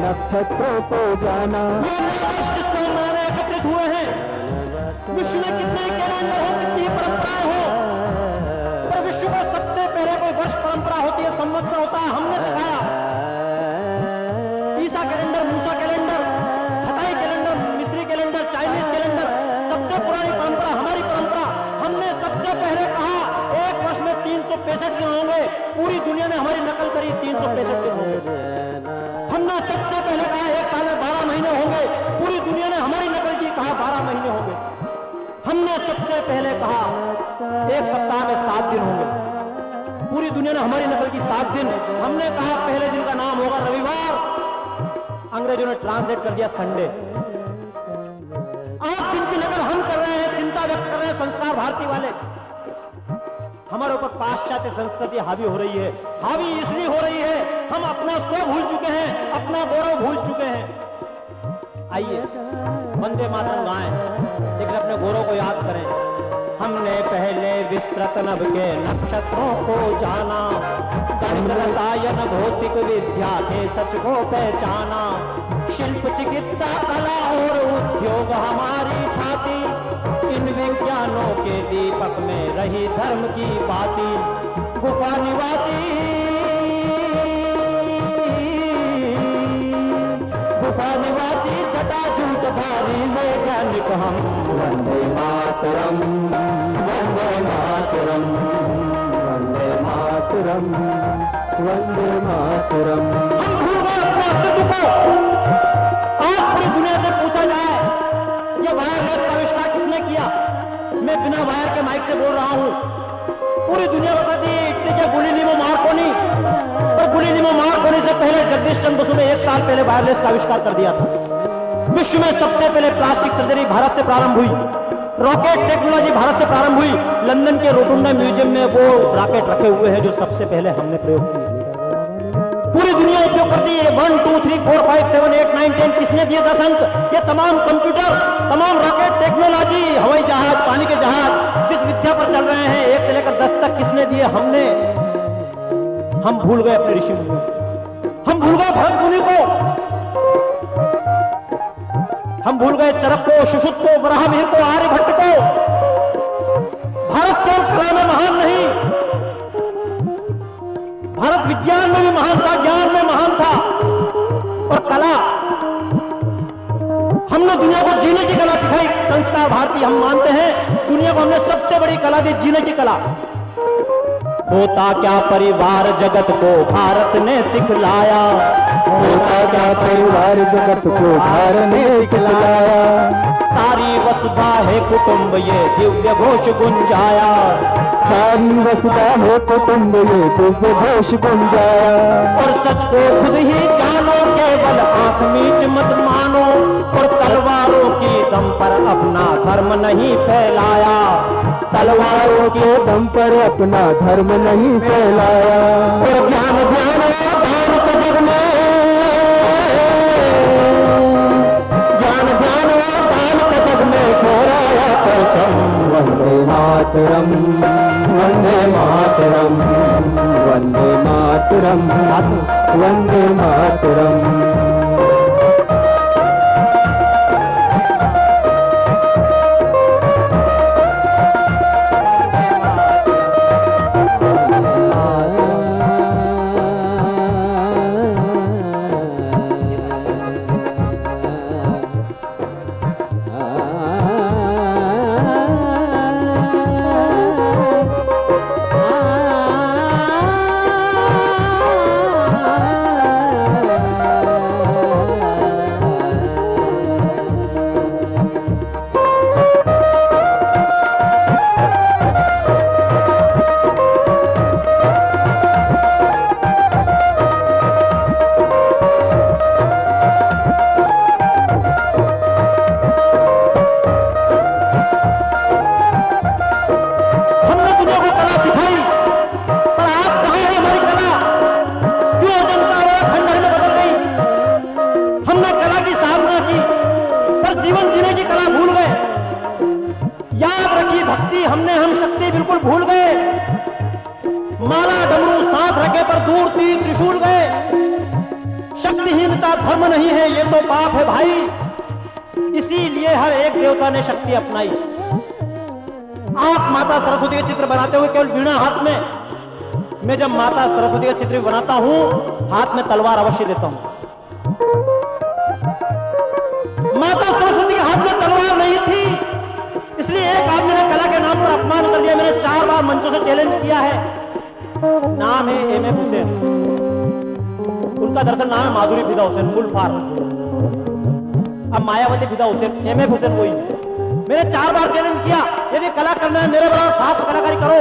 नक्षत्रों को जाना। जिसको हमारे एकत्रित हुए हैं, विश्व में कितने कैलेंडर हो, कितनी परंपराएं हो, पर विश्व में सबसे पहले कोई वर्ष परंपरा होती है, संवत्सर होता है, हमने सिखाया। ईसा कैलेंडर, मूसा कैलेंडर, हताई कैलेंडर, मिस्री कैलेंडर, चाइनीज कैलेंडर, सबसे पुरानी परंपरा हमारी परंपरा। हमने सबसे पहले कहा एक वर्ष में 365 दिन होंगे, पूरी दुनिया ने हमारी नकल करी, 365 दिन होंगे। हमने सबसे पहले कहा एक साल में 12 महीने होंगे, पूरी दुनिया ने हमारी नकल की, कहा 12 महीने होंगे। हमने सबसे पहले कहा एक सप्ताह में 7 दिन होंगे, पूरी दुनिया ने हमारी नकल की 7 दिन। हमने कहा पहले दिन का नाम होगा रविवार, अंग्रेजों ने ट्रांसलेट कर दिया संडे। आज जिनकी नकल हम कर रहे हैं, चिंता व्यक्त कर रहे हैं संस्कार भारती वाले, हमारे ऊपर पाश्चात्य संस्कृति हावी हो रही है। हावी इसलिए हो रही है, हम अपना स्व भूल चुके हैं, अपना गौरव भूल चुके हैं। आइए वंदे मातरम गाएं, लेकिन अपने गौरव को याद करें। हमने पहले विस्तृत नभ के नक्षत्रों को जाना, गणित रसायन भौतिक विद्या के सच को पहचाना, शिल्प चिकित्सा कला और उद्योग हमारी ख्याति, इन विज्ञानों के दीपक में रही धर्म की बाती। गुफा निवासी, गुफा निवासी जटाजूट धारी वैज्ञानिक हम। वंदे मातरम, वंदे मातरम, वंदे मातरम, वंदे मातरम। हम भूल गए अपने अस्तित्व को। आज पूरी दुनिया से पूछा जाए ये वायरलेस का आविष्कार किसने किया, मैं बिना वायर के माइक से बोल रहा हूं, पूरी दुनिया बताती है इटली के गुलिलिमो मार्कोनी। पर गुलिलिमो मार्कोनी से पहले जगदीश चंद्र बसु ने 1 साल पहले वायरलेस का आविष्कार कर दिया था। विश्व में सबसे पहले प्लास्टिक सर्जरी भारत से प्रारंभ हुई, रॉकेट टेक्नोलॉजी भारत से प्रारंभ हुई। लंदन के रोटुंडा म्यूजियम में वो रॉकेट रखे हुए हैं जो सबसे पहले हमने प्रयोग किए। पूरी दुनिया उपयोग करती है। 1 2 3 4 5 7 8 9 10 किसने दिए 10 अंक? ये तमाम कंप्यूटर, तमाम रॉकेट टेक्नोलॉजी, हवाई जहाज, पानी के जहाज जिस विद्या पर चल रहे हैं 1 से लेकर 10 तक किसने दिए? हमने। हम भूल गए अपने ऋषि मुनि, हम भूल गए भरत मुनि को, हम भूल गए चरक को, सुश्रुत को, वराहमिहिर को, आर्यभट्ट को। भारत केवल कला में महान नहीं, भारत विज्ञान में भी महान था, ज्ञान में महान था, और कला, हमने दुनिया को जीने की कला सिखाई। संस्कार भारती हम मानते हैं दुनिया को हमने सबसे बड़ी कला दी, जीने की कला। होता क्या परिवार जगत को भारत ने सिखलाया, होता क्या परिवार जगत को भारत ने सिखलाया। सारी वसुधा है कुटुंब ये दिव्य घोष गुंजाया, सारी वसुधा है कुटुंब ये दिव्य घोष गुंजाया। और सच को खुद ही जानो केवल आंख मीच मत मानो, और तलवारों की दम पर अपना धर्म नहीं फैलाया, तलवारों के दम पर अपना धर्म नहीं फैलाया। और ज्ञान ध्यान दान के जग में, ज्ञान ध्यान दान के जग में फहराया परचम। वंदे मातरम, वंदे मातरम, वंदे मातरम, वंदे मातरम। हमने हम शक्ति बिल्कुल भूल गए, माला डमरू साथ रखे पर दूर तीर त्रिशूल गए। शक्तिहीनता धर्म नहीं है, ये तो पाप है भाई। इसीलिए हर एक देवता ने शक्ति अपनाई। आप माता सरस्वती के चित्र बनाते हुए केवल वीणा हाथ में, मैं जब माता सरस्वती का चित्र बनाता हूं हाथ में तलवार अवश्य देता हूं। माता सरस्वती के हाथ में तलवार नहीं थी, इसलिए एक आदमी ने कला के नाम पर अपमान कर दिया। मैंने 4 बार मंचों से चैलेंज किया है। नाम है एम.ए. हुसैन, उनका दरअसल नाम है माधुरी फिदा हुसैन फुल फॉर्म। अब मायावती फिदा हुसैन, एम.ए. हुसैन वही। मैंने 4 बार चैलेंज किया, यदि कला करना है मेरे बराबर फास्ट कलाकारी करो,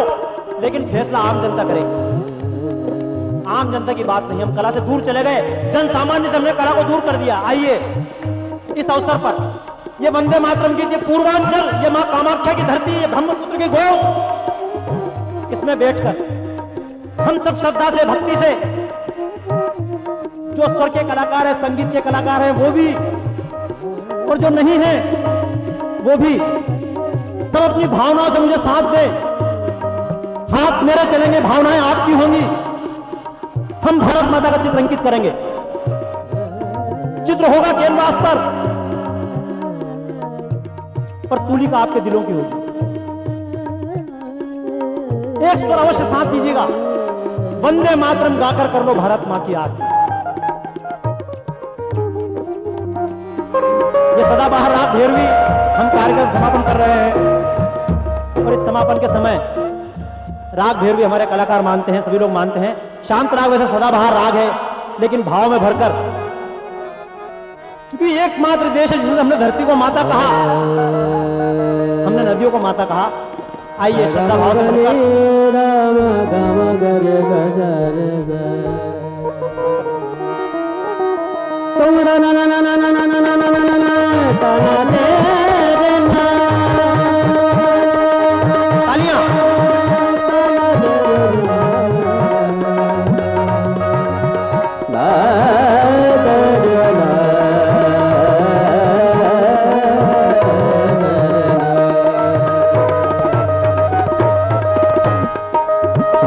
लेकिन फैसला आम जनता करेगी। आम जनता की बात नहीं, हम कला से दूर चले गए, जन सामान्य से हमने कला को दूर कर दिया। आइए इस अवसर पर ये वंदे मातरम गीत, ये पूर्वांचल, ये मां कामाख्या की धरती, ये ब्रह्मपुत्र की गोद, इसमें बैठकर हम सब श्रद्धा से भक्ति से, जो स्वर के कलाकार है, संगीत के कलाकार हैं वो भी, और जो नहीं है वो भी, सब अपनी भावनाओं से मुझे साथ दे। हाथ मेरे चलेंगे, भावनाएं आपकी होंगी। हम भारत माता का चित्र अंकित करेंगे। चित्र होगा कैनवास पर तुलिका आपके दिलों की होगी। एक स्वर अवश्य साथ दीजिएगा। वंदे मातरम गाकर कर लो भारत मां की आरती। ये सदाबहार राग भैरवी हम कार्यक्रम समापन कर रहे हैं, और इस समापन के समय राग भैरवी हमारे कलाकार मानते हैं, सभी लोग मानते हैं। शांत राग वैसे सदाबहार राग है, लेकिन भाव में भरकर, क्योंकि एकमात्र देश है जिसमें हमने धरती को माता कहा, हमने नदियों को माता कहा। आइए श्रद्धा भाव से तालियां।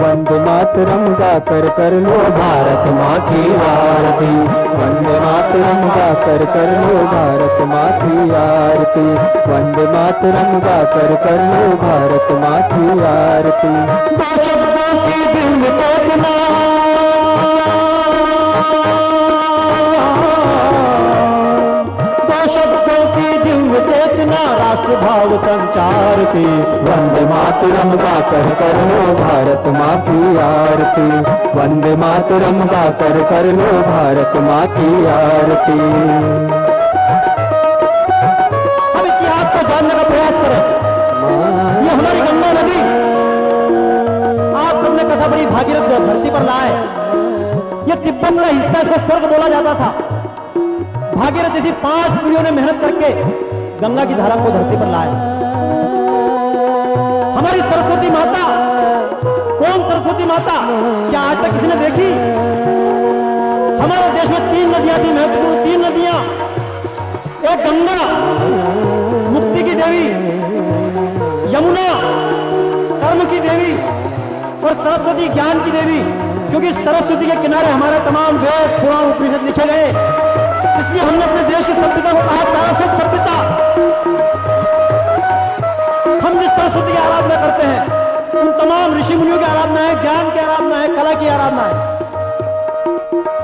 वंदे मातरम गाकर कर लो भारत माँ की आरती। वंदे मातरम गाकर कर लो भारत माँ की आरती। वंदे मातरम गाकर कर लो भारत माँ की आरती। दो शब्दों की दिल चेतना, दो शब्दों की दिल चेतना वेदना राष्ट्र भाव संचारती। वंदे मातरम गाकर कर लो भारत माँ की आरती। वंदे मातरम गाकर कर लो भारत माँ की आरती। हम इतिहास को जानने का प्रयास करें। ये हमारी गंगा नदी, आप सबने कथा बड़ी भागीरथ जो धरती पर लाए, ये तिब्बत का हिस्सा, इसको स्वर्ग बोला जाता था। भागीरथ जैसी 5 पीढ़ियों ने मेहनत करके गंगा की धारा को धरती पर लाए। हमारी सरस्वती माता, कौन सरस्वती माता, क्या आज तक किसी ने देखी? हमारे देश में 3 नदियां थी, महत्वपूर्ण 3 नदियां। एक गंगा मुक्ति की देवी, यमुना कर्म की देवी, और सरस्वती ज्ञान की देवी। क्योंकि सरस्वती के किनारे हमारे तमाम वेद पुराण उपनिषद लिखे गए, इसलिए हमने अपने देश की सभ्यता को कहा सारस्वत सभ्यता। हम जिस सरस्वती की आराधना करते हैं, उन तमाम ऋषि मुनियों की आराधना है, ज्ञान की आराधना है, कला की आराधना है।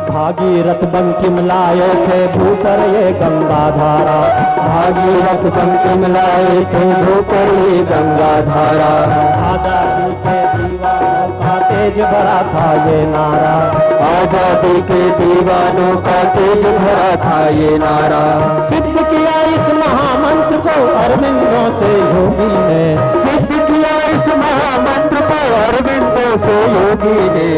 भागीरथ बंकिम लाए थे भूतर ये गंगा धारा। भागीरथ बंकिम लाए थे भूतर ये गंगा धारा। आजादी के दीवानों का तेज भरा था ये नारा। आजादी के दीवानों का तेज भरा था ये नारा। सिद्ध किया इस महामंत्र को अरविंदों से योगी ने। सिद्ध किया इस महामंत्र को अरविंदों से योगी ने।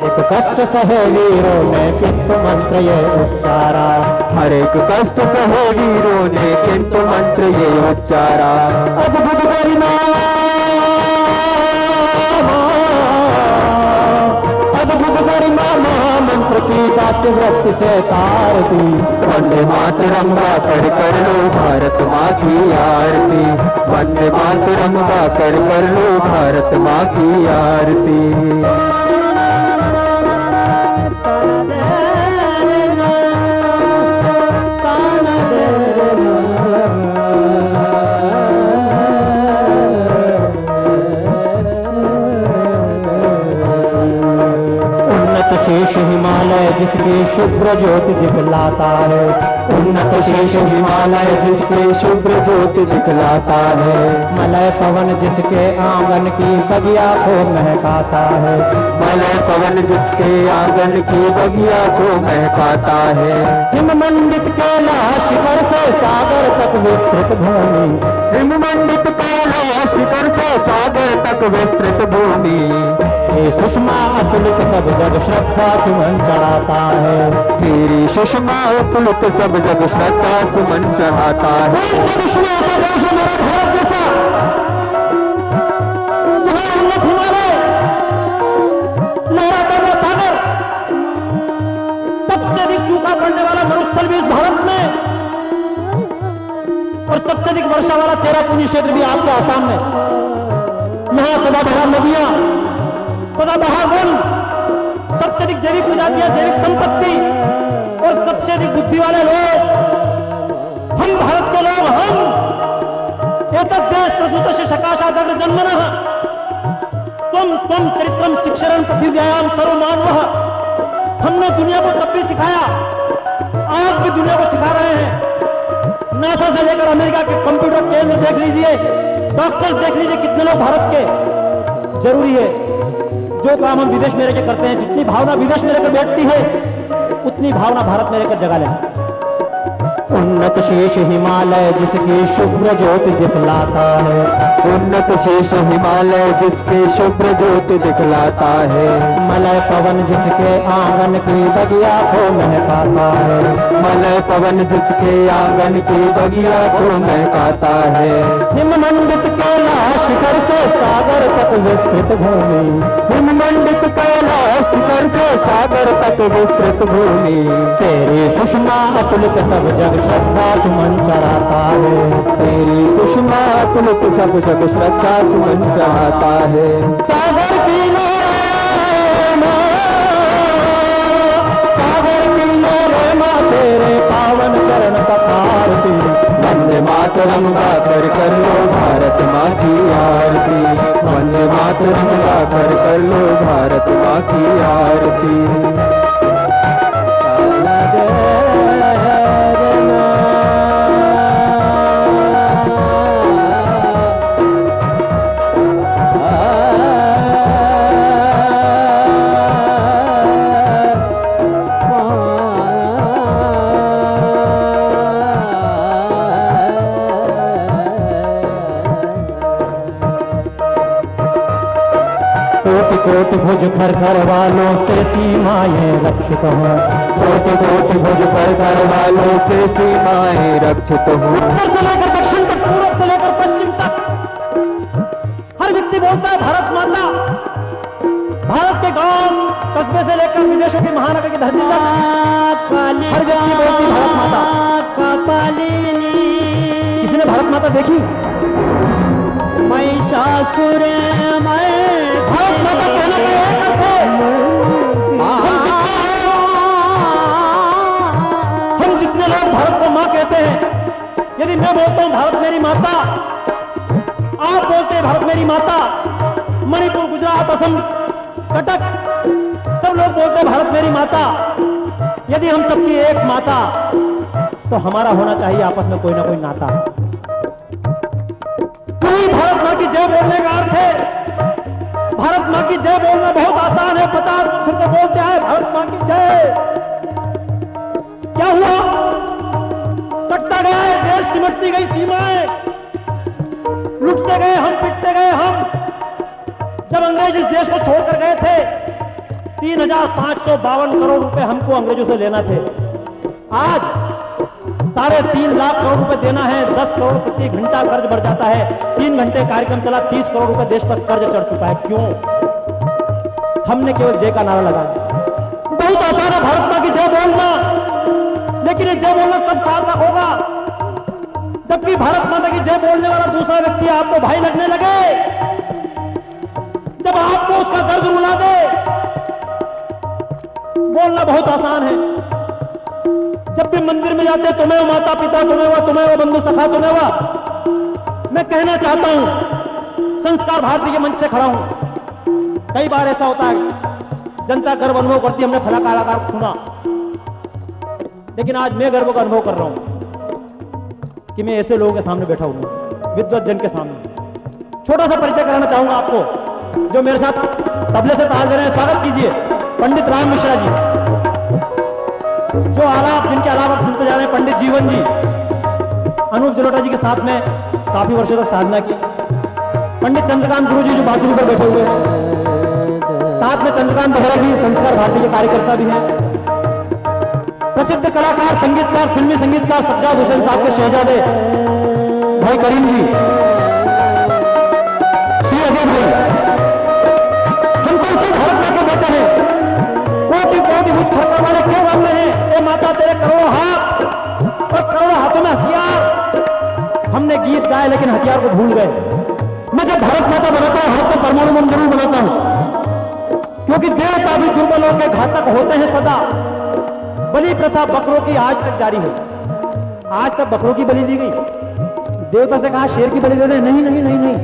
एक कष्ट सहे वीरों ने किंतु मंत्र ये उच्चारा। हर एक कष्ट सहे वीरों ने किंतु मंत्र ये उच्चारा। अद्भुत गरिमा, अद्भुत गरिमा महामंत्र की दास्य वृत्ति से तार दी। वंदे मातरम गाकर कर लो भारत माँ की आरती। वंदे मातरम गाकर कर लो भारत माँ की आरती। शेष हिमालय जिसकी शुभ्र ज्योति दिखलाता है। उन्नत शेष हिमालय जिसके शुभ्र ज्योति दिखलाता है। मलय पवन जिसके आंगन की बगिया को महकाता है। मलय पवन जिसके आंगन की बगिया को महकाता है। हिममंडित कैलाश शिखर से सागर तक विस्तृत भूमि। हिममंडित कैलाश शिखर से सागर तक विस्तृत भूमि। ये सुषमा अतुलित सब जग श्रद्धा सुमन चढ़ाता है। तेरी सुषमा अतुलित सब जग श्रद्धा सुमन चढ़ाता है। सुषमा सा देश है मेरा भारत जैसा, जहाँ उन्नत हिमालय, लहराता हुआ सागर, सबसे अधिक सूखा पड़ने वाला मरुस्थल भी इस भारत में, और सबसे अधिक वर्षा वाला चेरापूंजी क्षेत्र भी आपके आसाम में। यहाँ सदाबहार नदियां, सदाबहार वन, सबसे अधिक जैविक प्रजातियां, जैविक संपत्ति, और सबसे अधिक बुद्धि वाले लोग, हम भारत के लोग, हम एतद् देश प्रसूतस्य सकाशादग्र जन्मनः त्वं त्वं चरित्रं शिक्षरं पृथिव्यायां सर्वमानवः। हमने दुनिया को तब भी सिखाया, आज भी दुनिया को सिखा रहे हैं। नासा से लेकर अमेरिका के कंप्यूटर केंद्र देख लीजिए, डॉक्टर्स देख लीजिए, कितने लोग भारत के। जरूरी है जो काम हम विदेश में रहकर करते हैं, जितनी भावना विदेश में रहकर बैठती है, उतनी भावना भारत में रहकर जगा लें। उन्नत शेष हिमालय जिसकी शुभ्र ज्योति दिखलाता है। उन्नत शेष हिमालय जिसके शुभ्र ज्योति दिखलाता है। मलय पवन जिसके आंगन की बगिया को महकाता है। मलय पवन जिसके आंगन की बगिया को महकाता है। हिममंडित कैलाश शिखर से सागर तक विस्तृत भूमि। हिममंडित कैलाश शिखर से सागर तक विस्तृत भूमि। तेरी सुषमा अतुलित सब जग श्रद्धा सुमन चढ़ाता है। तेरी सुषमा अतुलित सब जग श्रद्धा सुमन चढ़ाता है। सागर किनारे माँ, सागर किनारे माँ, तेरे पावन चरण पखारती। वंदे मातरम गाकर कर लो भारत माँ की आरती। वंदे मातरम गाकर कर लो भारत माँ की आरती। कोटि कोटि भुज कर घर वालों से सीमाएं रक्षित हो, कोटि कोटि भुज पर घर वालों से सीमाएं रक्षित हो। उत्तर से लेकर दक्षिण तक, पूर्व से लेकर पश्चिम तक हर व्यक्ति बोलता है भारत माता। भारत के गांव कस्बे से लेकर विदेशों के महानगर की धरती तक हर व्यक्ति बोलती भारत माता। किसी ने भारत माता देखी? महिषासुर भारत माता कहना तो एक अर्थ है। हम जितने लोग भारत को मां कहते हैं, यदि मैं बोलता हूं भारत मेरी माता, आप बोलते हैं भारत मेरी माता, मणिपुर, गुजरात, असम, कटक, सब लोग बोलते हैं भारत मेरी माता। यदि हम सबकी एक माता, तो हमारा होना चाहिए आपस में कोई ना कोई नाता। पूरी भारत मां की जय बोलने का अर्थ है, भारत मां की जय बोलना बहुत आसान है। 50 वर्ष से बोलते आए भारत मां की जय। क्या हुआ? कटता गया है देश, सिमटती गई सीमाएं, लुटते गए हम, पिटते गए हम। जब अंग्रेज इस देश को छोड़कर गए थे, 3,552 करोड़ रुपए हमको अंग्रेजों से लेना थे। आज 3.5 लाख करोड़ रुपए देना है। 10 करोड़ प्रति घंटा कर्ज बढ़ जाता है। 3 घंटे कार्यक्रम चला, 30 करोड़ रुपए देश पर कर्ज चढ़ चुका है। क्यों? हमने केवल जय का नारा लगाया। बहुत आसान है भारत मां की जय बोलना, लेकिन ये जय बोलना कब सार्थक होगा? जबकि भारत माता की जय बोलने वाला दूसरा व्यक्ति आपको भाई लगने लगे, जब आपको उसका दर्द रुला दे। बोलना बहुत आसान है। जब भी मंदिर में जाते तुम्हें माता पिता, तुम्हें बंधु सखा, मैं कहना चाहता हूं, संस्कार भारती के मंच से खड़ा हूं। कई बार ऐसा होता है जनता गर्व अनुभव करती है, हमने फला कलाकार सुना, लेकिन आज मैं गर्व का अनुभव कर रहा हूं कि मैं ऐसे लोगों के सामने बैठा हूं, विद्वत जन के सामने। छोटा सा परिचय कराना चाहूंगा आपको। जो मेरे साथ तबले से ताल दे रहे हैं, स्वागत कीजिए पंडित राम मिश्रा जी। जो आलाप, जिनके आलाप आप सुनते जा रहे हैं, पंडित जीवन जी। अनूप जलोटा जी के साथ में काफी वर्षों तक साधना की। पंडित चंद्रकांत गुरु जी जो बांसुरी पर बैठे हुए हैं, साथ में चंद्रकांत बेहरा जी संस्कार भारती के कार्यकर्ता भी हैं। प्रसिद्ध कलाकार, संगीतकार, फिल्मी संगीतकार सज्जाद हुसैन साहब के शहजादे भाई करीम जी, श्री अजय भाई, हम सबसे भारत मां के बेटे हैं। कोटि कोटि भुज खड़कर वाले क्यों गाते हैं? ए माता तेरे करोड़ों हाथ और करोड़ों हाथों में हथियार। हमने गीत गाए लेकिन हथियार को भूल गए। मैं जब भारत माता बनाता हूं, हाथ में परमाणु बम जरूर बनाता हूं, क्योंकि देवता भी दुर्बलों के घातक होते हैं सदा। बलि प्रथा बकरों की आज तक जारी है। आज तक बकरों की बलि दी गई। देवता से कहा शेर की बलि दे दे, नहीं नहीं नहीं नहीं।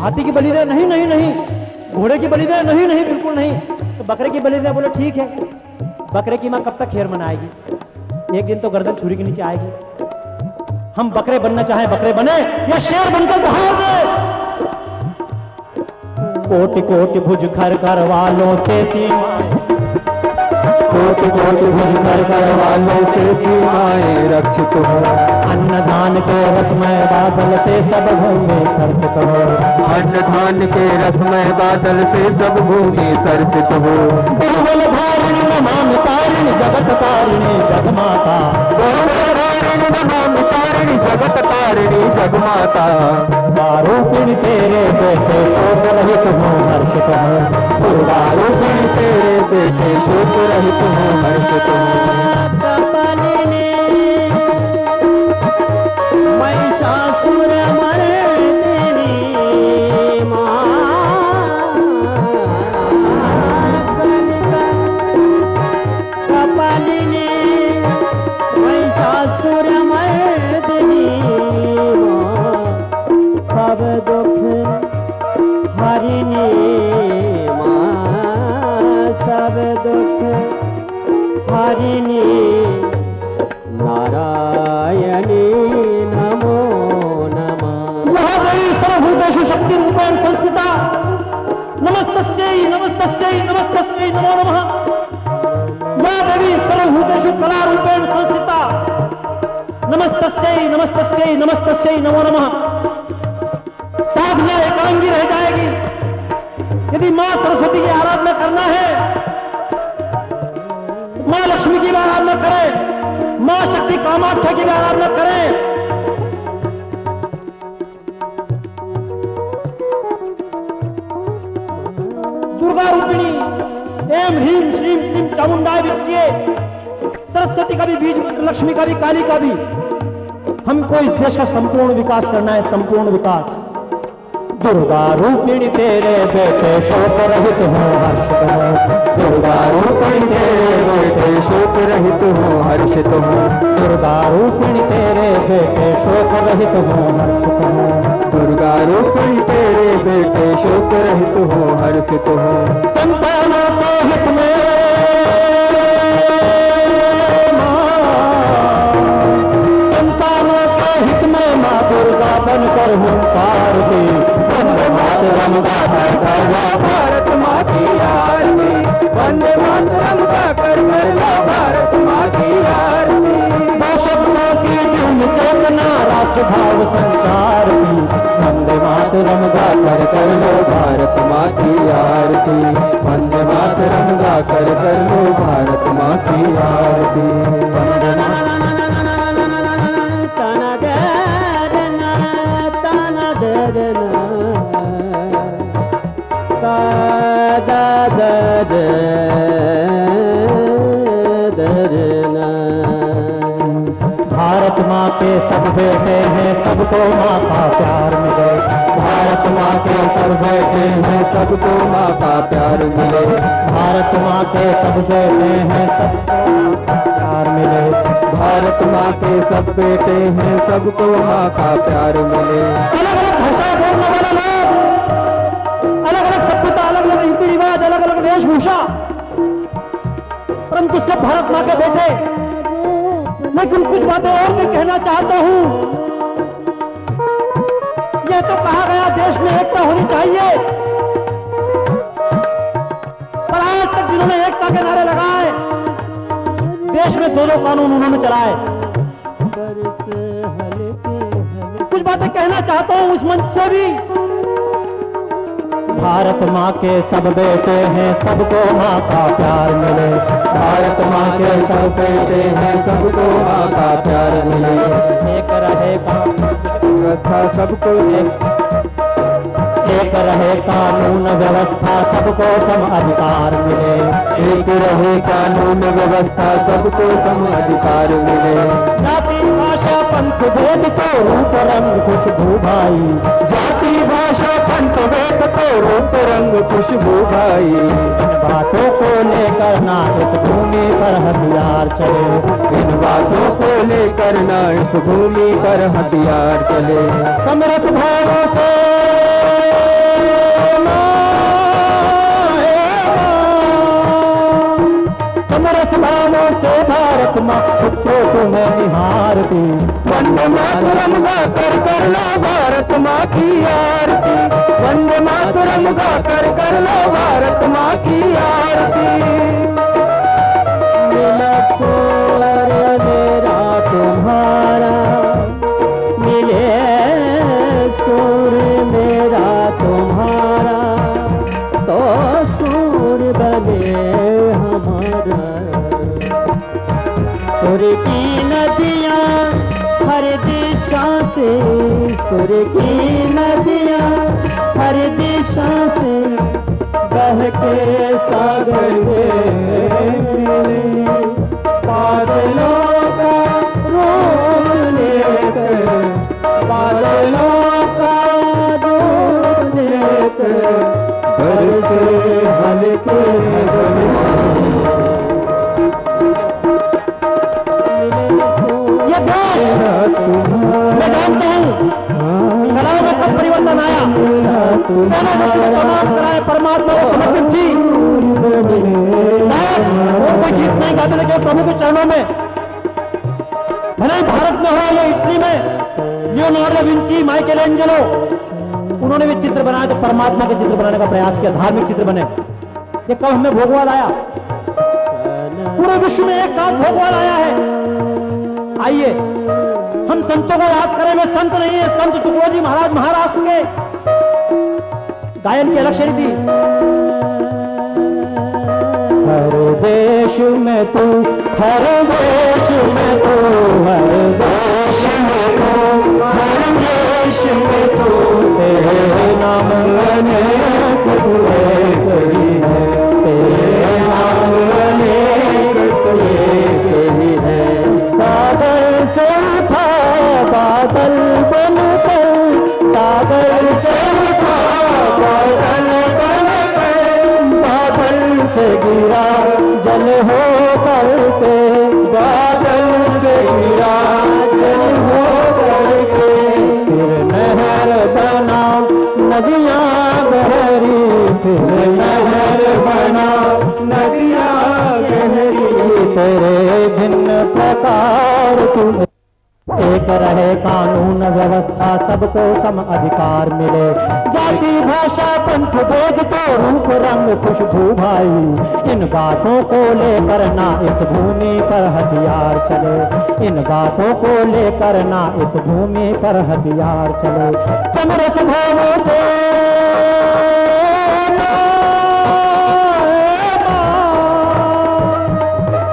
हाथी की बलि दे, नहीं नहीं नहीं। घोड़े की बलि दे, नहीं नहीं बिल्कुल नहीं। तो बकरे की बलि दे, बोले ठीक है। बकरे की मां कब तक खैर मनाएगी? एक दिन तो गर्दन छुरी के नीचे आएगी। हम बकरे बनना चाहें बकरे बने, या शेर बनकर दहाड़ दे। कोटि कोटि भुज घर घर वालों से सीमाएं, कोटि कोटि भुज घर वालों से सीमाएं रक्षित हो। अन्नदान के रसमय बादल से सब भूमि सरसित हो। अन्नदान के रसमय बादल से सब भूमि सरसित हो। बहुबल धारिणी नमामि तारिणी जगत तारिणी जगमाता। बहुबल धारिणी नमामि तारिणी जगत तारिणी जगमाता। रूपिणी तेरे बेटे शोक रहित हो हर्षित हो। रूपिणी तेरे बेटे शोक रहित हो हर्षित हो। महिषासुर मर्दिनी कपालिनी, महिषासुर मर्दिनी सब दुख हरिणी सब दुख हरिणी नारायणी नमो नमः। महादेवी सर्वभूतेषु शक्ति रूपेण संस्थिता। नमस्तस्यै नमस्तस्यै नमस्तस्यै नमो नमः। या देवी सर्वभूतेषु कला रूपेण संस्थिता। नमस्तस्यै नमस्तस्यै नमस्तस्यै नमो नमः। साधना एकांगी रह जाएगी यदि मां सरस्वती की आराधना करना है, मां लक्ष्मी की भी आराधना करें, मां शक्ति कामाख्या की भी आराधना करें, दुर्गा रूपिणी एम ह्रीम श्रीम क्लीम चामुंडा विद्ये, सरस्वती का भी बीज, लक्ष्मी का भी, काली का भी। हमको इस देश का संपूर्ण विकास करना है, संपूर्ण विकास। दुर्गा रूपिणी तेरे बेटे शोक रहित हो हर्षित हो, दुर्गा रूपिणी तेरे बेटे शोक रहित हो हर्षित हो, दुर्गा रूपिणी तेरे बेटे शोक रहित हो हर्षित हो, दुर्गा रूपिणी तेरे बेटे शोक रहित हो हर्षित हो। संतानों के हित में मां दुर्गा बनकर हुंकार दी, वंदे मातरम गाकर कर लो भारत मां की आरती, वंदे मातरम गाकर कर लो भारत मां की आरती। देशभक्तों की धुन चेतना राष्ट्र भाव संचार की, वंदे मातरम गाकर कर लो भारत माँ की आरती, वंदे मातरम गाकर कर लो भारत माँ की आरती। वंदे भारत माँ के सब बेटे हैं, सबको माँ का प्यार मिले, भारत माँ के सब बेटे हैं, सबको माँ का प्यार मिले, भारत माँ के सब बेटे हैं, सबको माँ का प्यार मिले, भारत माँ के सब बेटे हैं, सबको माँ का प्यार मिले। अलग अलग भाषा बोलने वाले लोग, अलग अलग सभ्यता, अलग अलग रीति रिवाज, अलग अलग वेशभूषा, परंतु सब भारत माँ के बेटे। लेकिन कुछ बातें और मैं कहना चाहता हूं। यह तो कहा गया देश में एकता होनी चाहिए, पर आज तक जिन्होंने एकता के नारे लगाए, देश में दो कानून उन्होंने चलाए। कुछ बातें कहना चाहता हूं उस मंच से भी। भारत माँ के सब बेटे हैं, सबको माँ का प्यार मिले, भारत माँ के सब बेटे हैं, सबको माँ का प्यार मिले, एक रहे व्यवस्था सबको एक रहे कानून व्यवस्था, सबको सम अधिकार मिले, एक रहे कानून व्यवस्था, सबको सम अधिकार मिले। जाति भाषा पंथ भेद को रूप रंग खुशबू भाई, जाति भाषा पंथ भेद को रूप रंग खुशबू भाई, इन बातों को लेकर ना इस भूमि पर हथियार चले, इन बातों को लेकर ना इस भूमि पर हथियार चले। समरस भावों से समरस भावों से भारत माँ पुत्रों तुम्हें निहारती, वंदे मातरम गाकर कर लो भारत माँ की आरती, वंदे मातरम गाकर कर लो भारत माँ की आरती। मिला स्वर मेरा तुम्हारा, मिले सुर मेरा तुम्हारा, तो सुर बने हमारा। सुर की नदियाँ हर दिशा से, सुर की नदियाँ हर दिशा से बह के सागर में बादलों का रूप लेकर, बादलों का रूप लेकर बरसे हल्के मैं जानता हूँ कलाओं में कब परिवर्तन आया। मैंने विश्व तमाम कलाएं परमात्मा को समर्पित थी। और कोई गीत नहीं गाते थे प्रभु के चरणों में, भले भारत में हो या इटली में, लियोनार्डो विंची, माइकल एंजेलो, उन्होंने भी चित्र बनाए तो परमात्मा के चित्र बनाने का प्रयास किया, धार्मिक चित्र बने। ये कब हमें भोगवाल आया, पूरे विश्व में एक साथ भोगवाल आया है। आइए हम संतों को याद करें। मैं संत नहीं है, संत तुकडोजी महाराज महाराष्ट्र के गायन की अलग शैली थी। हर देश में तू, हर देश में तू, हर देश में तू, हर देश में तू, तेरे नाम अनेक तुझे कही है, तेरे नाम अनेक तुझे कही है। सागर से उठा बादल बनकर, सागर से उठा बादल बनकर, बादल से गिरा जल हो करके, बादल से गिरा जल हो करके, फिर नहर बना नदियाँ गहरी, फिर नहर बना नदियाँ गहरी, तेरे भिन्न प्रकार तूने एक रहे कानून व्यवस्था, सबको सम अधिकार मिले, जाति भाषा पंथ भेद तो रूप रंग खुशबू भाई, इन बातों को लेकर ना इस भूमि पर हथियार चले, इन बातों को लेकर ना इस भूमि पर हथियार चले। समरस भावों से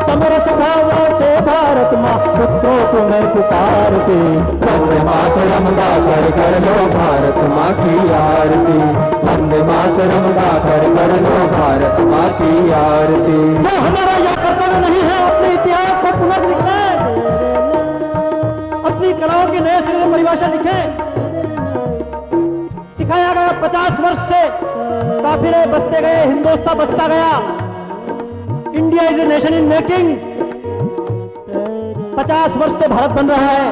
समरस भावों से भारत माँ पुत्रों को मैं पुकारती, वंदे मातरम गाकर कर लो भारत माँ की आरती, वंदे मातरम गाकर कर लो भारत माँ की आरती। तो हमारा यह कर्तव्य नहीं है अपने इतिहास को पुनर्लिखना, अपनी कलाओं की नए सिरे से परिभाषा लिखें। सिखाया गया 50 वर्ष से काफिले बसते गए, हिंदुस्तान बसता गया, India is a nation in making. 50 वर्ष से भारत बन रहा है,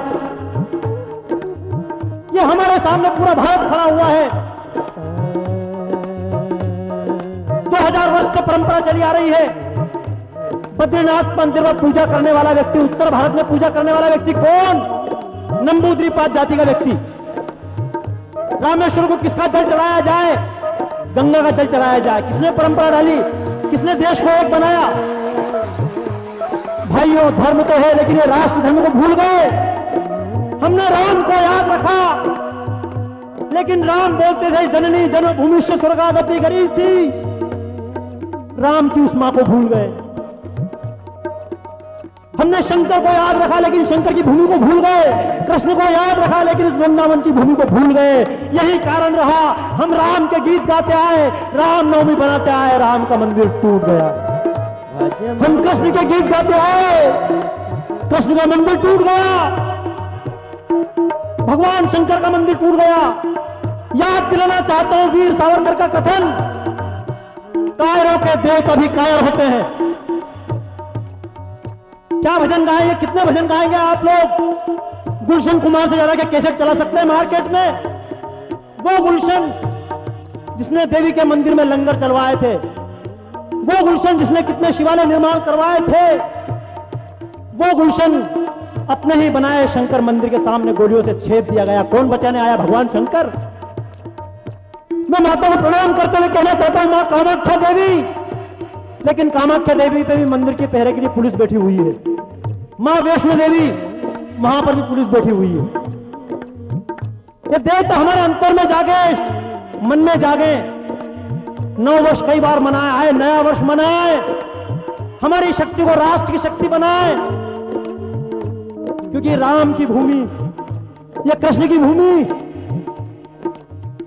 ये हमारे सामने पूरा भारत खड़ा हुआ है। 2000 वर्ष से परंपरा चली आ रही है। बद्रीनाथ मंदिर में पूजा करने वाला व्यक्ति, उत्तर भारत में पूजा करने वाला व्यक्ति कौन? नंबूद्रीपाद जाति का व्यक्ति। रामेश्वर को किसका जल चढ़ाया जाए? गंगा का जल चढ़ाया जाए। किसने परंपरा डाली? किसने देश को एक बनाया? भाइयों, धर्म तो है लेकिन ये राष्ट्र धर्म को भूल गए। हमने राम को याद रखा, लेकिन राम बोलते थे जननी जन्मभूमि स्वर्गादपि गरीयसी। राम की उस मां को भूल गए। हमने शंकर को याद रखा लेकिन शंकर की भूमि को भूल गए। कृष्ण को याद रखा लेकिन इस वृंदावन की भूमि को भूल गए। यही कारण रहा, हम राम के गीत गाते आए, रामनवमी बनाते आए, राम का मंदिर टूट गया। हम कृष्ण के गीत गाते आए, कृष्ण का मंदिर टूट गया। भगवान शंकर का मंदिर टूट गया। याद दिलाना चाहता हूं वीर सावरकर का कथन, कायरों के देव कभी कायर होते हैं। क्या भजन गाएंगे? कितने भजन गाएंगे आप लोग? गुलशन कुमार से ज्यादा के कैसेट चला सकते हैं मार्केट में? वो गुलशन जिसने देवी के मंदिर में लंगर चलवाए थे, वो गुलशन जिसने कितने शिवालय निर्माण करवाए थे, वो गुलशन अपने ही बनाए शंकर मंदिर के सामने गोलियों से छेद दिया गया। कौन बचाने आया? भगवान शंकर। मैं माता को प्रणाम करते हुए कहना चाहता हूं, मां कामाख्या देवी, लेकिन कामाख्या देवी पे भी मंदिर के पहरे के लिए पुलिस बैठी हुई है। मां वैष्णो देवी, वहां पर भी पुलिस बैठी हुई है। ये देवता हमारे अंतर में जागे, मन में जागे। 9 वर्ष कई बार मनाए आए, नया वर्ष मनाए, हमारी शक्ति को राष्ट्र की शक्ति बनाए, क्योंकि राम की भूमि, यह कृष्ण की भूमि।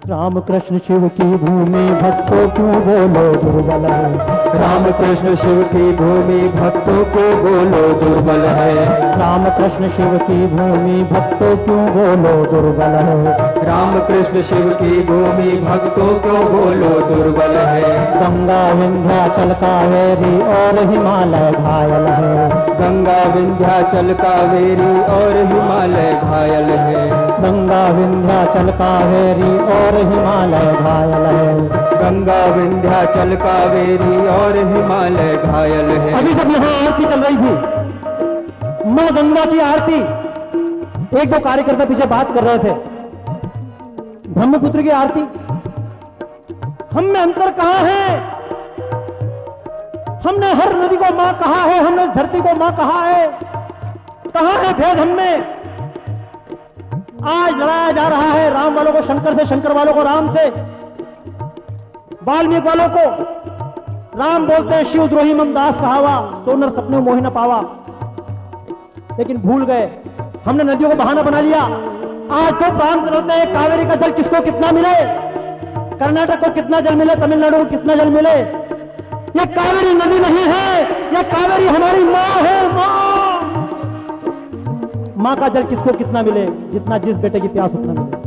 राम कृष्ण शिव की भूमि, भक्तों क्यों बोलो दुर्बल है? राम कृष्ण शिव की भूमि, भक्तों को बोलो दुर्बल है। राम कृष्ण शिव की भूमि, भक्तों क्यों बोलो दुर्बल है? राम कृष्ण शिव की भूमि, भक्तों को बोलो दुर्बल है। गंगा विंध्याचल कावेरी और हिमालय घायल है। गंगा विंध्याचल कावेरी और हिमालय घायल है। गंगा विंध्याचल कावेरी और हिमालय घायल है। गंगा विंध्याचल कावेरी और हिमालय घायल है। अभी जब यहाँ आरती चल रही थी, मां गंगा की आरती, एक दो कार्यकर्ता पीछे बात कर रहे थे, ब्रह्मपुत्र की आरती। हम में अंतर कहां है? हमने हर नदी को मां कहा है, हमने धरती को मां कहा है, कहां है भेद हम में? आज लड़ाया जा रहा है राम वालों को शंकर से, शंकर वालों को राम से। वाल्मीकि वालों को राम बोलते हैं शिव द्रोही मम दास कहावा, सोनर सपने मोहि न पावा। लेकिन भूल गए, हमने नदियों को बहाना बना लिया। आज तो प्रांत रहते हैं कावेरी का जल किसको कितना मिले, कर्नाटक को कितना जल मिले, तमिलनाडु को कितना जल मिले। ये कावेरी नदी नहीं है, ये कावेरी हमारी माँ है। माँ का जल किसको कितना मिले, जितना जिस बेटे की प्यास उतना मिले।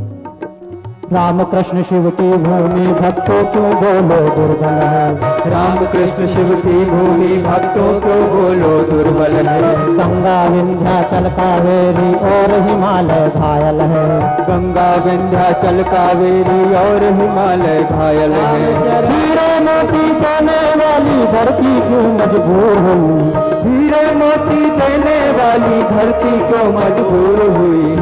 राम कृष्ण शिव की भूमि भक्तों क्यों बोलो दुर्बल है। राम कृष्ण शिव की भूमि भक्तों क्यों बोलो दुर्बल है। गंगा विंध्याचल कावेरी और हिमालय घायल है। गंगा विंध्याचल कावेरी और हिमालय घायल है। हीरे मोती देने वाली धरती क्यों मजबूर हुई। हीरे मोती देने वाली धरती क्यों मजबूर हुई।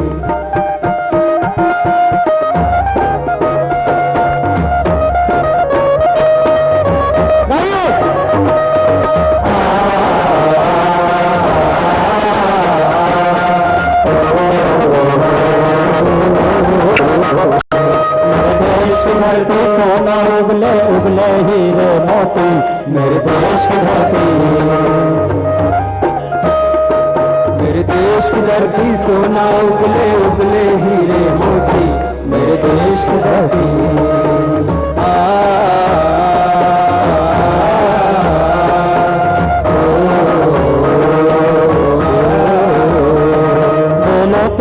सोना उगले उगले हीरे मोती मेरे देश की धरती, मेरे देश की धरती सोना उगले उगले हीरे मोती मेरे देश की धरती।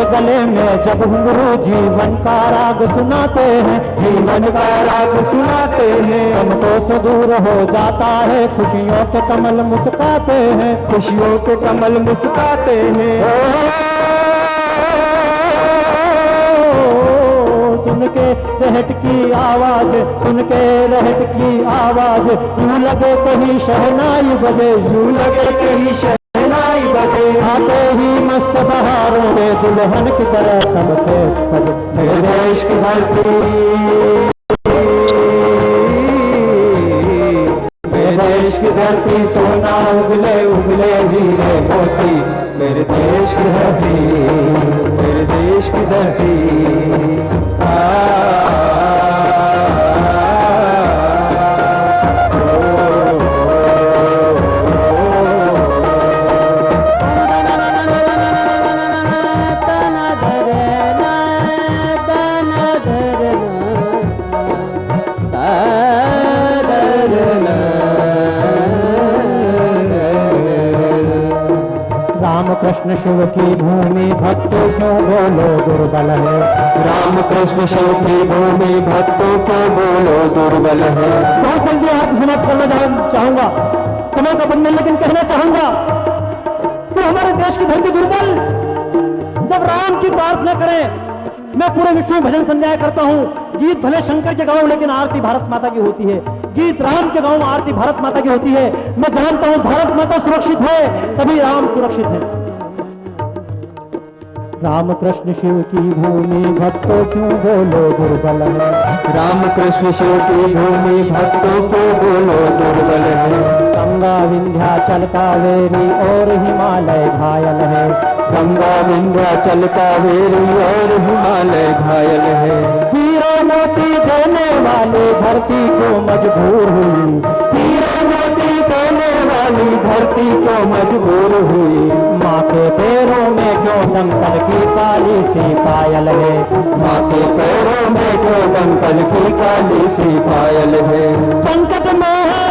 गले में जब घुंघरू जीवन का राग सुनाते हैं, जीवन का राग सुनाते हैं। हमको से दूर हो जाता है, खुशियों के कमल मुस्काते हैं। खुशियों के कमल मुस्काते हैं। सुन के रहट की आवाज, सुन के रहट की आवाज, यूं लगे कहीं शहनाई बजे, यूं लगे कहीं शहनाई बजे। आते ही मस्त बहारों में दुल्हन की तरह सब थे सज। मेरे देश की धरती, मेरे देश की धरती सोना उगले उगले हीरे मोती मेरे देश की धरती, मेरे देश की धरती। कृष्ण शिव की भूमि भक्तों क्यों बोलो दुर्बल है। राम कृष्ण शिव की भूमि भक्तों क्यों बोलो दुर्बल है। बहुत जल्दी आपको समाप्त करना चाहूंगा, समय का बंधन, लेकिन कहना चाहूंगा कि हमारे देश की धरती दुर्बल। जब राम की प्रार्थना करें, मैं पूरे विश्व में भजन संध्याय करता हूँ। गीत भले शंकर के गाऊं, लेकिन आरती भारत माता की होती है। गीत राम के गाऊं, आरती भारत माता की होती है। मैं जानता हूँ भारत माता सुरक्षित है, तभी राम सुरक्षित है। राम कृष्ण शिव की भूमि भक्तों क्यों बोलो दुर्बल है। राम कृष्ण शिव की भूमि भक्तों को बोलो दुर्बल है। गंगा विंध्याचल कावेरी और हिमालय घायल है। गंगा विंध्याचल कावेरी और हिमालय घायल है। हीरे मोती देने वाली धरती को मजबूर हुई। हीरे मोती देने वाली धरती को मजबूर हुई। माँ के पैरों में क्यों दंकल की काली सी पायल है। माँ के पैरों में क्यों दंकल की काली सी पायल है। संकट में है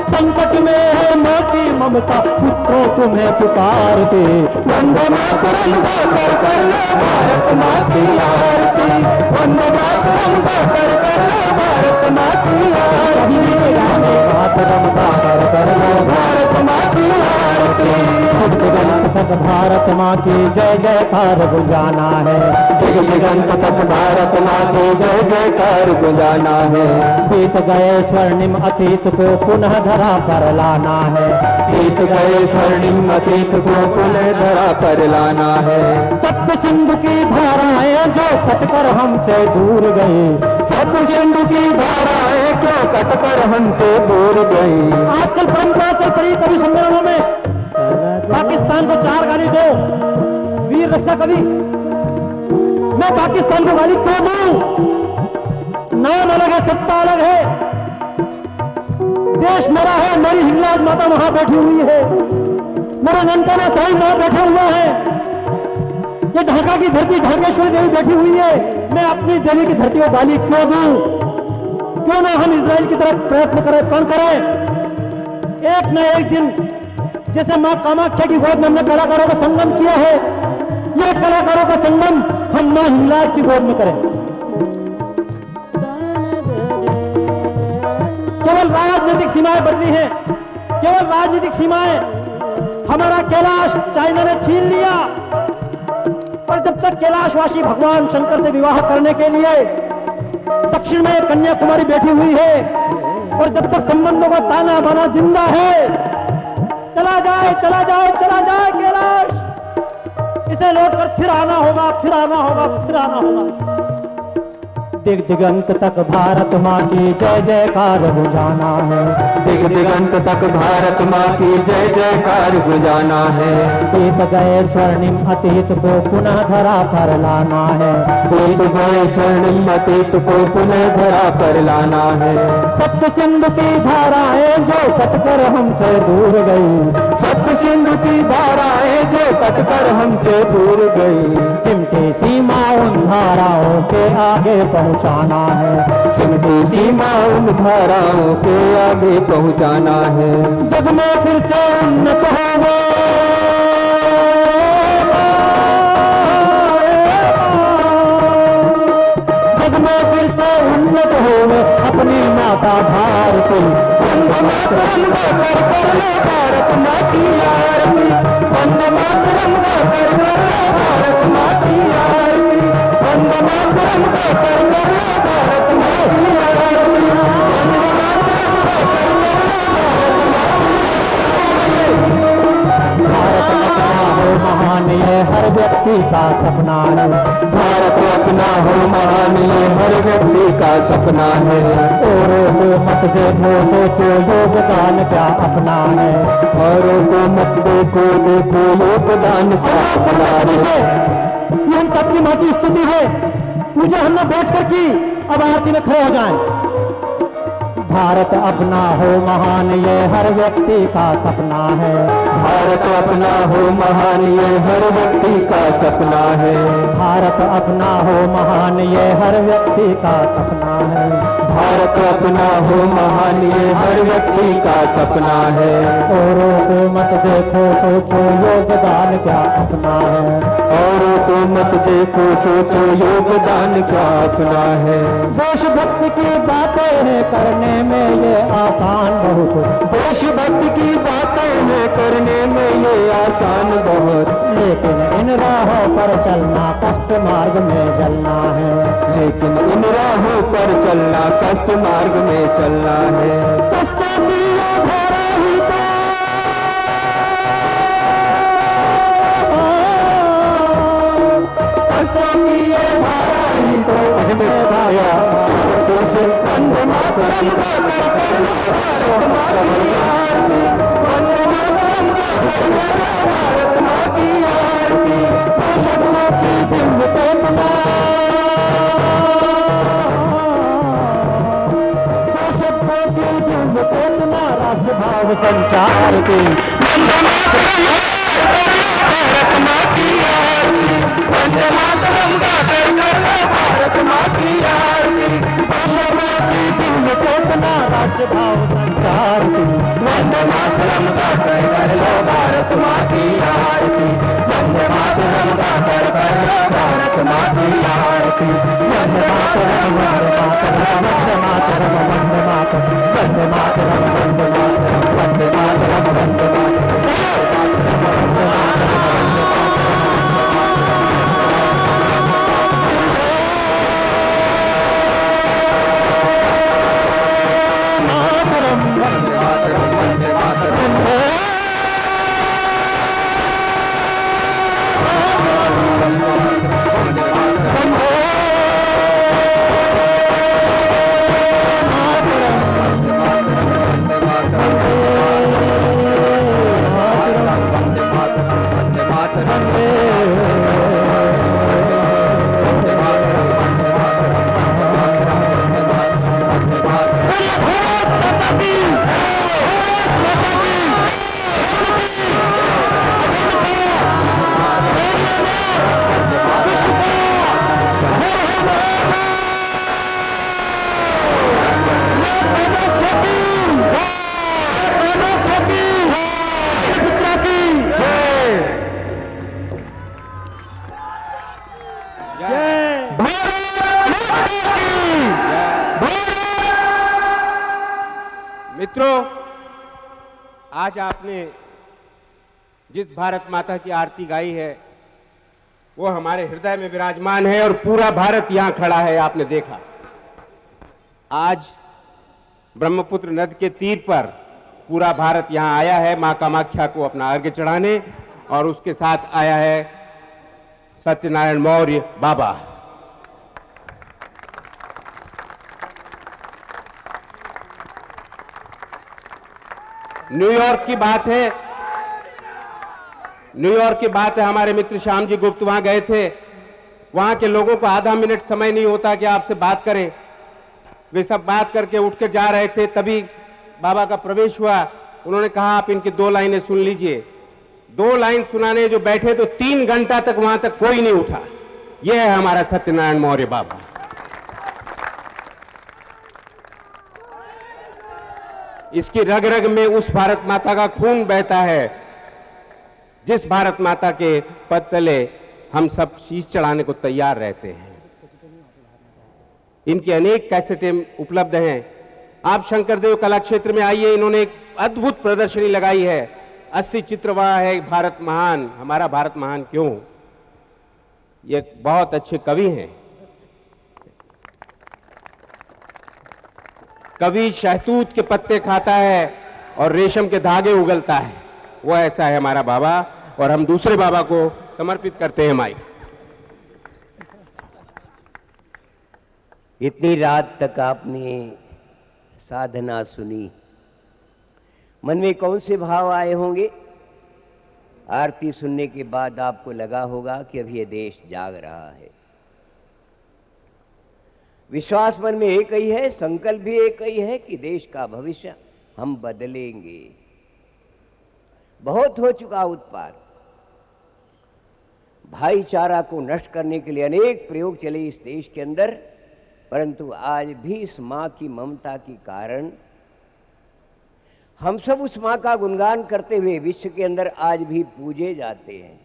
संकट में है माँ की ममता, पुत्रों तुम्हें पुकारते। वंदे मातरम गाकर कर लो भारत माँ की आरती। वंदे मातरम गाकर कर लो भारत माँ की आरती। मातरम गाकर कर लो भारत माँ की आरती। दिगंत तक भारत माँ की जय जयकार गुंजाना है। दिगंत तक भारत माँ की जय जयकार गुंजाना है। बीत गए स्वर्णिम अतीत को पुनः धरा पर लाना है। बीत गए स्वर्णिम अतीत को पुनः धरा पर लाना है। सत्य सिंधु की धाराएं जो कटकर हमसे दूर गई। सत्य सिंधु की धाराएं क्यों कटकर हमसे दूर गई। आजकल परंपरा चल पड़ी कवि सम्मेलनों में, पाकिस्तान को 4 गाली दो, वीर रस का कवि। मैं पाकिस्तान को गाली क्यों दूं? नाम अलग है, सत्ता अलग है। देश मेरा है, मेरी हिंगलाज माता वहां बैठी हुई है, मेरे ननकाना साईं वहां बैठे हुए हैं, ये ढाका की धरती ढाकेश्वरी देवी बैठी हुई है। मैं अपनी देवी की धरती को गाली क्यों दूं? क्यों ना हम इजराइल की तरफ प्रयत्न करें, प्रण करें। एक न एक दिन जैसे मां कामाख्या की गोद में हमने कलाकारों का संगम किया है, यह कलाकारों का संगम हम मां हिंगलाज की गोद में करें। केवल राजनीतिक सीमाएं बदली हैं, केवल राजनीतिक सीमाएं। हमारा कैलाश चाइना ने छीन लिया, पर जब तक कैलाशवासी भगवान शंकर से विवाह करने के लिए दक्षिण में कन्याकुमारी बैठी हुई है, और जब तक संबंधों का ताना बाना जिंदा है, चला जाए चला जाए चला जाए कैलाश, इसे लौटकर फिर आना होगा, फिर आना होगा, फिर आना होगा। दिग दिगंत तक भारत माँ की जय जयकार गुंजाना है, दिग दिगंत तक भारत माँ की जय जयकार गुंजाना है। बीत गए स्वर्णिम अतीत को पुनः धरा पर लाना है, बीत गए स्वर्णिम अतीत को पुनः धरा पर लाना है। सप्त सिंधु की धाराएं जो कटकर हमसे दूर गई, सप्त सिंधु की धाराएं जो कटकर हमसे दूर गई, सिमटी सीमा उन धाराओं के आगे पहुंचाना है, सिमटी सीमा उन धाराओं के आगे पहुंचाना है। जग में फिर से उन्नत होंगे, जग में फिर से उन्नत होंगे अपनी माता भारती। वंदे मातरम गाकर कर ले भारत माँ की आरती, वंदे मातरम गाकर कर ले भारत माँ की आरती, वंदे मातरम गाकर कर ले भारत माँ की आरती, वंदे मातरम गाकर कर ले भारत अपना हो महान ये हर व्यक्ति का सपना है, भारत अपना हो महान ये हर व्यक्ति का सपना है। औरों को मत देखो सोचो योगदान क्या अपना है, औरों को मत देखो देखो योगदान क्या अपना है। ये हम सबकी माँ की स्तुति है, पूजा हमने बैठ कर की, अब आरती में खड़े हो जाएं। भारत अपना हो महान ये हर व्यक्ति का सपना है, भारत अपना हो महान ये हर व्यक्ति का सपना है, भारत अपना हो महान ये हर व्यक्ति का सपना है, भारत अपना हो महान ये हर व्यक्ति का सपना है। औरों को मत देखो सोचो योगदान क्या अपना है, औरों को मत देखो सोचो योगदान क्या अपना है। देशभक्ति की बातें करने में ये आसान बहुत, देशभक्ति की बातें हैं करने में ये आसान बहुत, लेकिन इन राहों पर चलना कष्ट मार्ग में चलना है, लेकिन इन राहों पर चलना कष्ट मार्ग में चलना है। कष्टों की ये धारा ही तो कष्टों की ये धारा ही तो हमें भाया सबको से। वंदे मातरम गाकर कर लो भारत माँ की आरती, वंदे मातरम गाकर कर लो भारत माँ की आरती, शब्दों की दिव्य चेतना, शब्दों की दिव्य चेतना राष्ट्र भाव संचार की। वंदे मातरम भारत माँ की आरती, वंदे मातरम गाकर कर लो भारत माँ की आरती, दिव्य चेतना राष्ट्र भाव संचार की। वंदे मातरम गाकर कर लो भारत माँ की आरती, वंदे मातरम गाकर कर लो भारत माँ की आरती, वंदे मातरम वंदे मातरम वंदे मातरम वंदे मातरम वंदे मातरम वंदे मातरम वंदे मित्रों, आज आपने जिस भारत माता की आरती गाई है वो हमारे हृदय में विराजमान है और पूरा भारत यहां खड़ा है। आपने देखा आज ब्रह्मपुत्र नदी के तीर पर पूरा भारत यहां आया है मां कामाख्या को अपना अर्घ्य चढ़ाने, और उसके साथ आया है सत्यनारायण मौर्य बाबा। न्यूयॉर्क की बात है, न्यूयॉर्क की बात है, हमारे मित्र श्याम जी गुप्त वहां गए थे। वहां के लोगों को आधा मिनट समय नहीं होता कि आपसे बात करें। वे सब बात करके उठ कर जा रहे थे, तभी बाबा का प्रवेश हुआ। उन्होंने कहा आप इनकी 2 लाइनें सुन लीजिए। 2 लाइन सुनाने जो बैठे तो 3 घंटा तक वहां तक कोई नहीं उठा। यह है हमारा सत्यनारायण मौर्य बाबा। इसकी रग रग में उस भारत माता का खून बहता है जिस भारत माता के पद तले हम सब शीश चढ़ाने को तैयार रहते हैं। इनकी अनेक कैसेटें उपलब्ध हैं। आप शंकरदेव कला क्षेत्र में आइए, इन्होंने एक अद्भुत प्रदर्शनी लगाई है। 80 चित्र वहां है। भारत महान, हमारा भारत महान क्यों? ये बहुत अच्छे कवि हैं। कवि शहतूत के पत्ते खाता है और रेशम के धागे उगलता है। वो ऐसा है हमारा बाबा, और हम दूसरे बाबा को समर्पित करते हैं माई। इतनी रात तक आपने साधना सुनी, मन में कौन से भाव आए होंगे? आरती सुनने के बाद आपको लगा होगा कि अब यह देश जाग रहा है। विश्वास मन में एक ही है, संकल्प भी एक ही है कि देश का भविष्य हम बदलेंगे। बहुत हो चुका उत्पात, भाईचारा को नष्ट करने के लिए अनेक प्रयोग चले इस देश के अंदर, परंतु आज भी इस मां की ममता के कारण हम सब उस मां का गुणगान करते हुए विश्व के अंदर आज भी पूजे जाते हैं।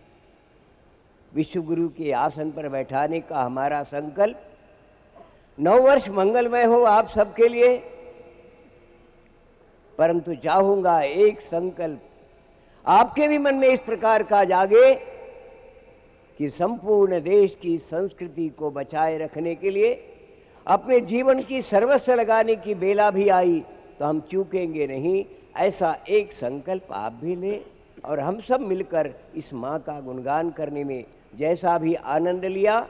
विश्व गुरु के आसन पर बैठाने का हमारा संकल्प 9 वर्ष मंगलमय हो आप सबके लिए। परंतु चाहूंगा एक संकल्प आपके भी मन में इस प्रकार का जागे कि संपूर्ण देश की संस्कृति को बचाए रखने के लिए अपने जीवन की सर्वस्व लगाने की बेला भी आई तो हम चूकेंगे नहीं। ऐसा एक संकल्प आप भी लें और हम सब मिलकर इस मां का गुणगान करने में जैसा भी आनंद लिया।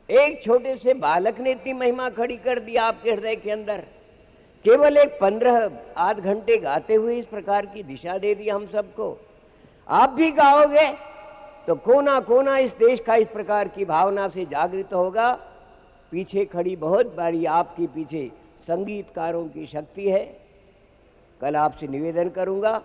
एक छोटे से बालक ने इतनी महिमा खड़ी कर दी आपके हृदय के अंदर। केवल एक 15 आध घंटे गाते हुए इस प्रकार की दिशा दे दी हम सबको। आप भी गाओगे तो कोना कोना इस देश का इस प्रकार की भावना से जागृत होगा। पीछे खड़ी बहुत बारी आपके पीछे संगीतकारों की शक्ति है। कल आपसे निवेदन करूंगा,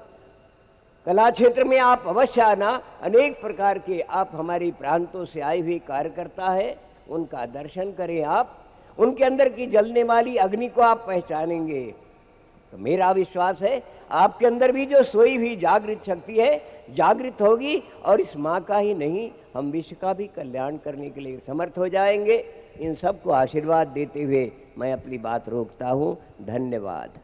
कला क्षेत्र में आप अवश्य आना। अनेक प्रकार के आप हमारे प्रांतों से आए हुए कार्यकर्ता है, उनका दर्शन करें आप। उनके अंदर की जलने वाली अग्नि को आप पहचानेंगे। तो मेरा विश्वास है आपके अंदर भी जो सोई हुई जागृत शक्ति है जागृत होगी और इस मां का ही नहीं हम विश्व का भी कल्याण करने के लिए समर्थ हो जाएंगे। इन सबको आशीर्वाद देते हुए मैं अपनी बात रोकता हूं। धन्यवाद।